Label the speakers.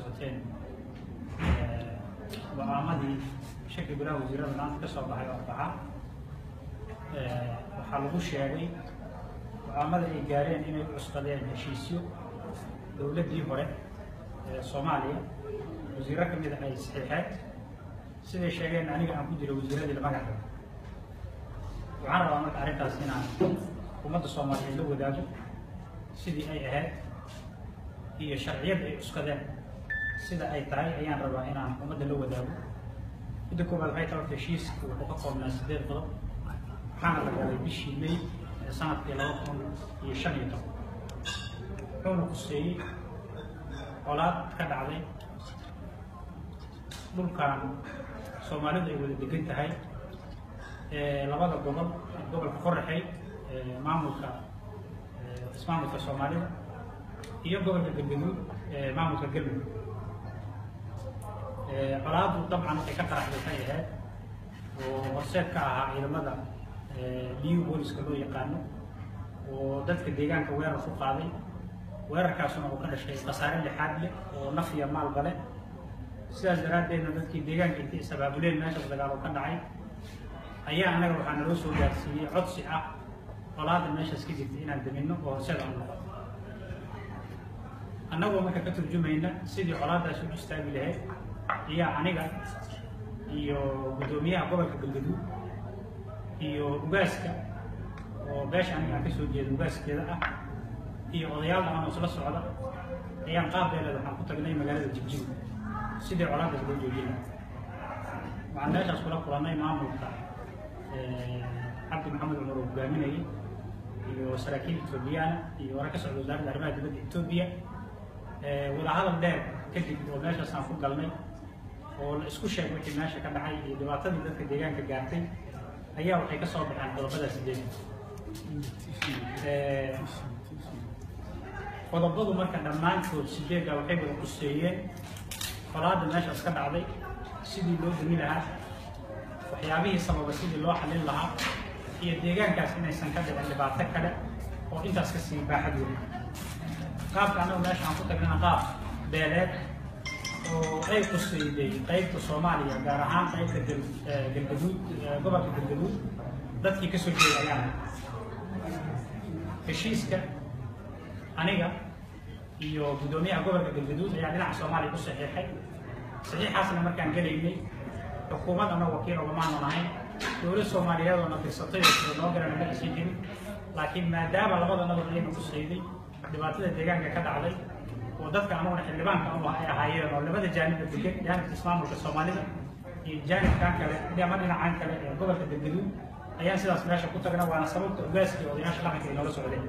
Speaker 1: socoteen go'aamadii shaki golaha wasiirada maanta ka soo baxay oo baxa waxaa lagu sheegay go'aamada ay gaareen inay u cusqadeen heshiisyo dowladdii hore ee Soomaaliya wasiirro ka mid ah ay saxiixeen siday sheegeen aniga aan ku jiro wasiiradii la magac waxaan rabaa marka arrintaas inaan ummadda Soomaaliyeed la wadaago sidii ay ahayd iyo sharciyada ay cusqadeen sida ay tahay ayaan rabaa inaan ummadda la wadaago midda koowaad waxay tahay heshiiska wuxuu ka koobnaa 8 qodob waxaana la galay bishii May ee sanadkii 2015 wuxuuna quseeyey colaad ka dhacday dhulkan Soomaalidu ay wada degan tahay labada gobol gobolka Qorraxay maamulka ismaamulka Soomaalida iyo gobolka Galgaduud maamulka Galmudug colaadu dabcan waxay ka qaraxday ahayd oo horseed ka ahaa ciidamada liiw booliska loo yaqaano oo dadka deegaanka weerar ku qaaday weerarkaasuna uu ka dhashay khasaare lixaad leh oo naf iyo maalba leh sidaas daraaddeedna dadkii deegaanka intay isabaabuleen meeshaas dagaal oo ka dhacay ayaa anaga waxaa naloo soo gaarsiiyey codsi ah colaada meeshaas ka jirta inaan daminno oo horseed aan noqono annagoo marka ka turjumayna sidii colaadaas u istaagi lahayd ayaa aniga iyo gudoomiyaha gobolka Galgaduud iyo ugaaska oo beesha aniga aan ka soo jeedo ugaaskeeda ah iyo odayaal aan isla socda ayaan qaabdeeda waxaan ku tagnay magaalada Jigjiga sidii colaadaas loo joojin lahaa waxaan meeshaas kula kulannay maamulka Cabdi Maxamed Cumar oo hogaaminayay iyo saraakiil Ethiopian iyo wararka socda wasaaradda arrimaha dibadda Ethiopia wada hadal dheer kadib oo meeshaas aan ku galnay oo la isku sheegay wixii meesha ka dhacay iyo dhibaatadii dadka deegaanka gaartay ayaa waxay ka soo baxeen qodobadaas qodobadu marka dhammaantood sideedda waxay wada quseeyeen colaadda meeshaas ka dhacday sidii loo dami lahaa waxyaabihii sababa sidii loo xallin lahaa iyo deegaankaas inaysan ka dhicin dhibaato kale oo intaas ka sii baaxad weyn qaabka anagu meesha aan ku tagnana qaab beeleed oo ay quseeyday qaybta Soomaaliya gaar ahaan qaybta Galgaduud gobolka Galgaduud dadkii ka soo jeedayaan heshiiska aniga iyo gudoomiyaha gobolka Galgaduud ayaa dhinaca Soomaaliya ku saxiixay saxiixaasna markaan galaynay xukuumadana wakiil uga maanahay dowladda Soomaaliyeed oo nafirsatay oo loo garan ma isii jirin laakiin maadaama labadana ay ku saxiixday dhibaatada deegaanka ka dhacday oo dadka anaguna xildhibaanka ay ahaayeen oo labada jaanib degan jaanibka ismaamulka Soomaalida iyo jaanibkan kale dhinacan kale ee gobolka Galgaduud ayaan sidaas meesha ku tagnaa waana sababta ugaaska odayaasha dhaqanka ay noola socdeen